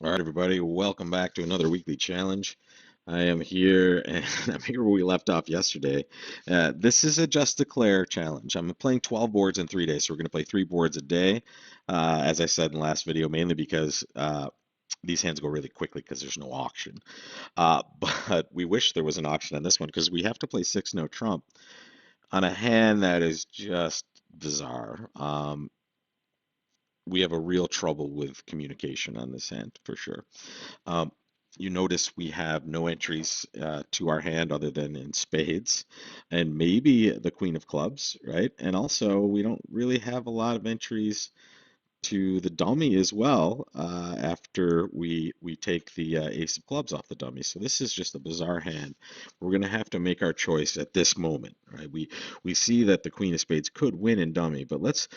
All right, everybody, welcome back to another weekly challenge. I am here and I'm here where we left off yesterday. This is a Just Declare challenge. I'm playing 12 boards in 3 days, so we're going to play 3 boards a day. As I said in the last video, mainly because these hands go really quickly because there's no auction. But we wish there was an auction on this one because we have to play 6 no trump on a hand that is just bizarre. We have a real trouble with communication on this hand for sure. Um, you notice we have no entries to our hand other than in spades and maybe the queen of clubs, right? And also we don't really have a lot of entries to the dummy as well after we take the ace of clubs off the dummy. So this is just a bizarre hand. We're going to have to make our choice at this moment, right? We see that the queen of spades could win in dummy, but let's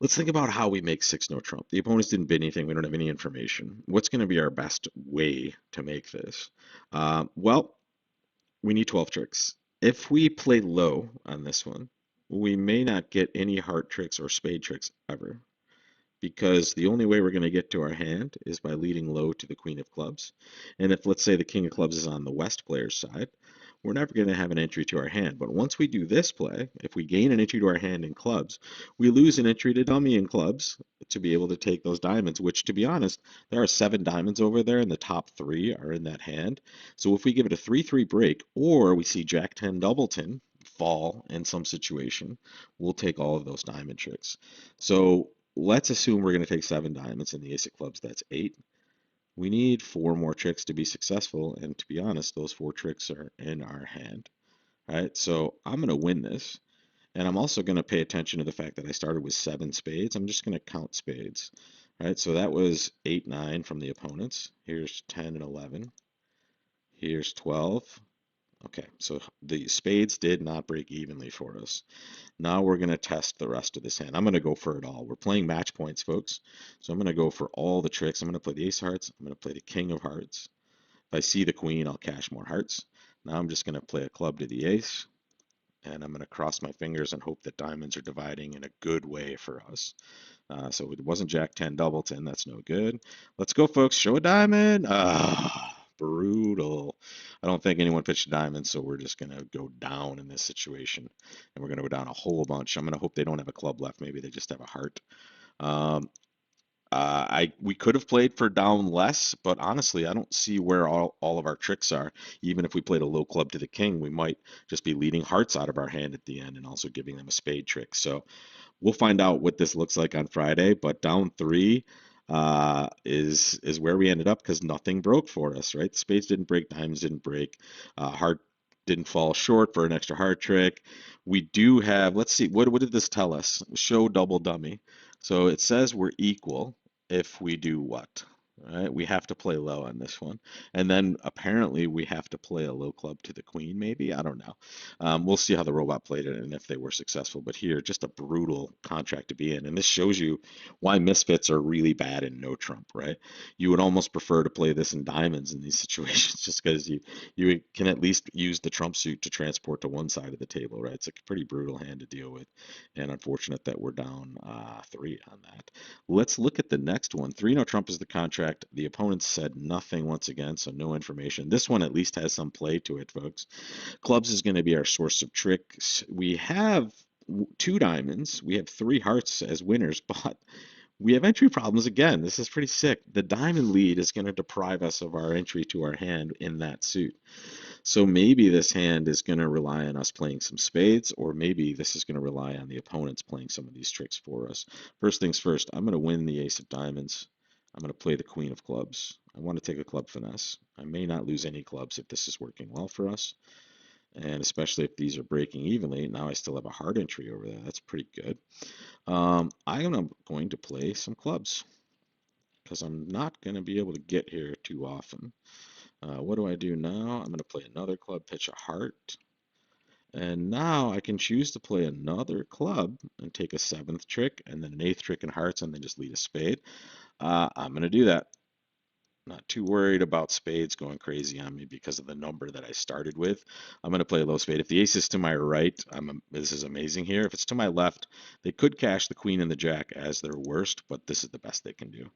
think about how we make 6 no trump. The opponents didn't bid anything. We don't have any information. What's going to be our best way to make this? Well, we need 12 tricks. If we play low on this one, we may not get any heart tricks or spade tricks ever because the only way we're going to get to our hand is by leading low to the queen of clubs. And if, let's say, the king of clubs is on the west player's side, we're never going to have an entry to our hand. But once we do this play, if we gain an entry to our hand in clubs, we lose an entry to dummy in clubs to be able to take those diamonds, which, to be honest, there are 7 diamonds over there, and the top 3 are in that hand. So if we give it a 3-3 break, or we see Jack 10 Doubleton fall in some situation, we'll take all of those diamond tricks. So let's assume we're going to take 7 diamonds in the ace of clubs. That's 8. We need 4 more tricks to be successful, and to be honest, those 4 tricks are in our hand. Right? So I'm going to win this, and I'm also going to pay attention to the fact that I started with 7 spades. I'm just going to count spades. Right? So that was 8, 9 from the opponents. Here's 10 and 11. Here's 12. Okay, so the spades did not break evenly for us. Now we're going to test the rest of this hand. I'm going to go for it all. We're playing match points, folks. So I'm going to go for all the tricks. I'm going to play the ace of hearts. I'm going to play the king of hearts. If I see the queen, I'll cash more hearts. Now I'm just going to play a club to the ace. And I'm going to cross my fingers and hope that diamonds are dividing in a good way for us. So it wasn't Jack 10 Doubleton. That's no good. Let's go, folks. Show a diamond. Brutal. I don't think anyone pitched a diamond, so we're just going to go down in this situation. And we're going to go down a whole bunch. I'm going to hope they don't have a club left. Maybe they just have a heart. Um, we could have played for down less, but honestly, I don't see where all of our tricks are. Even if we played a low club to the king, we might just be leading hearts out of our hand at the end and also giving them a spade trick. So we'll find out what this looks like on Friday, but down 3 is where we ended up because nothing broke for us, right? The spades didn't break, diamonds didn't break, heart didn't fall short for an extra heart trick. We do have, let's see, what did this tell us? Show double dummy. So it says we're equal if we do what? Right? We have to play low on this one. And then apparently we have to play a low club to the queen, maybe. I don't know. We'll see how the robot played it and if they were successful. But here, just a brutal contract to be in. And this shows you why misfits are really bad in no trump, right? You would almost prefer to play this in diamonds in these situations just because you can at least use the trump suit to transport to one side of the table, right? It's a pretty brutal hand to deal with. And unfortunate that we're down 3 on that. Let's look at the next one. 3 no trump is the contract. The opponent said nothing once again, so no information. This one at least has some play to it, folks. Clubs is going to be our source of tricks. We have 2 diamonds. We have 3 hearts as winners, but we have entry problems again. This is pretty sick. The diamond lead is going to deprive us of our entry to our hand in that suit. So maybe this hand is going to rely on us playing some spades, or maybe this is going to rely on the opponents playing some of these tricks for us. First things first, I'm going to win the ace of diamonds. I'm going to play the queen of clubs. I want to take a club finesse. I may not lose any clubs if this is working well for us. And especially if these are breaking evenly, now I still have a hard entry over there. That's pretty good. I am going to play some clubs because I'm not going to be able to get here too often. What do I do now? I'm going to play another club, pitch a heart. And now I can choose to play another club and take a 7th trick and then an 8th trick in hearts and then just lead a spade. I'm going to do that. Not too worried about spades going crazy on me because of the number that I started with. I'm going to play a low spade. If the ace is to my right, this is amazing here. If it's to my left, they could cash the queen and the jack as their worst, but this is the best they can do.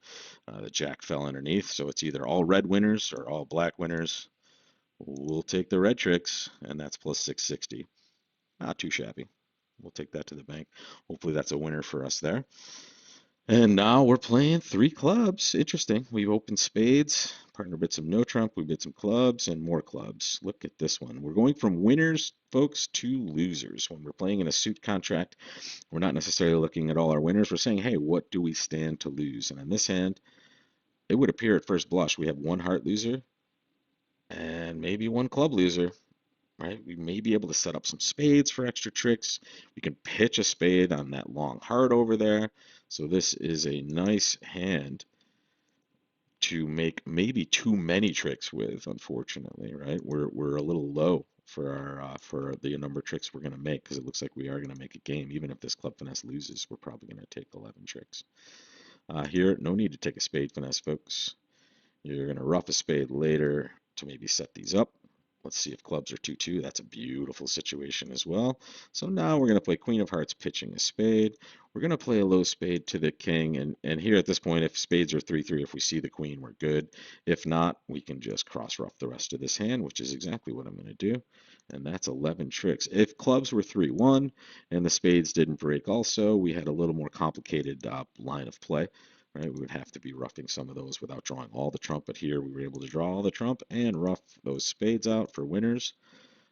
The jack fell underneath, so it's either all red winners or all black winners. We'll take the red tricks, and that's plus 660. Not too shabby. We'll take that to the bank. Hopefully that's a winner for us there. And now we're playing three clubs. Interesting. We've opened spades. Partner bid some no trump. We bid some clubs and more clubs. Look at this one. We're going from winners, folks, to losers. When we're playing in a suit contract, we're not necessarily looking at all our winners. We're saying, hey, what do we stand to lose? And on this hand, it would appear at first blush we have one heart loser and maybe one club loser. Right? We may be able to set up some spades for extra tricks. We can pitch a spade on that long heart over there. So this is a nice hand to make maybe too many tricks with, unfortunately, right? We're a little low for our for the number of tricks we're going to make because it looks like we are going to make a game. Even if this club finesse loses, we're probably going to take 11 tricks. Here, no need to take a spade finesse, folks. You're going to rough a spade later to maybe set these up. Let's see if clubs are 2-2. That's a beautiful situation as well. So now we're going to play Queen of Hearts pitching a spade. We're going to play a low spade to the king. And here at this point, if spades are 3-3, if we see the queen, we're good. If not, we can just cross rough the rest of this hand, which is exactly what I'm going to do. And that's 11 tricks. If clubs were 3-1 and the spades didn't break also, we had a little more complicated line of play. Right, we would have to be roughing some of those without drawing all the trump, but here we were able to draw all the trump and rough those spades out for winners.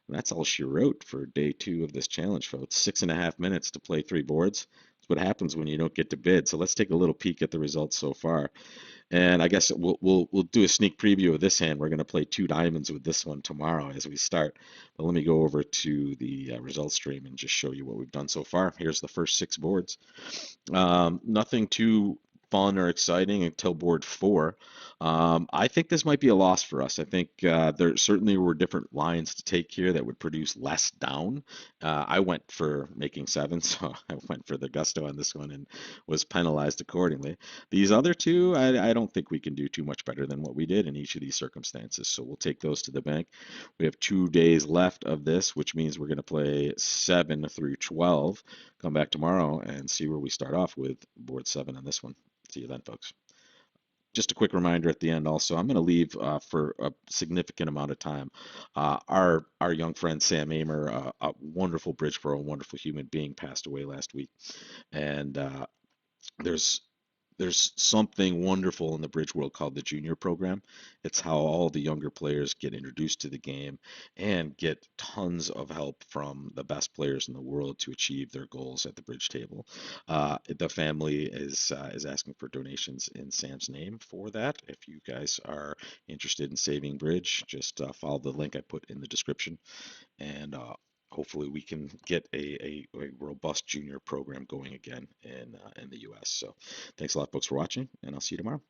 And that's all she wrote for day 2 of this challenge, folks. 6.5 minutes to play 3 boards. That's what happens when you don't get to bid. So let's take a little peek at the results so far. And I guess we'll do a sneak preview of this hand. We're going to play 2 diamonds with this one tomorrow as we start. But let me go over to the results stream and just show you what we've done so far. Here's the first 6 boards. Nothing too fun or exciting until board 4. I think this might be a loss for us. I think there certainly were different lines to take here that would produce less down. I went for making 7, so I went for the gusto on this one and was penalized accordingly. These other 2, I don't think we can do too much better than what we did in each of these circumstances, so we'll take those to the bank. We have 2 days left of this, which means we're going to play 7 through 12. Come back tomorrow and see where we start off with board 7 on this one. See you then, folks. Just a quick reminder at the end also, I'm going to leave for a significant amount of time. Our young friend Sam Amer, a wonderful bridge pro, a wonderful human being, passed away last week. And there's there's something wonderful in the bridge world called the junior program. It's how all the younger players get introduced to the game and get tons of help from the best players in the world to achieve their goals at the bridge table. The family is asking for donations in Sam's name for that. If you guys are interested in saving bridge, just follow the link I put in the description, and hopefully we can get a robust junior program going again in the U.S. So thanks a lot, folks, for watching, and I'll see you tomorrow.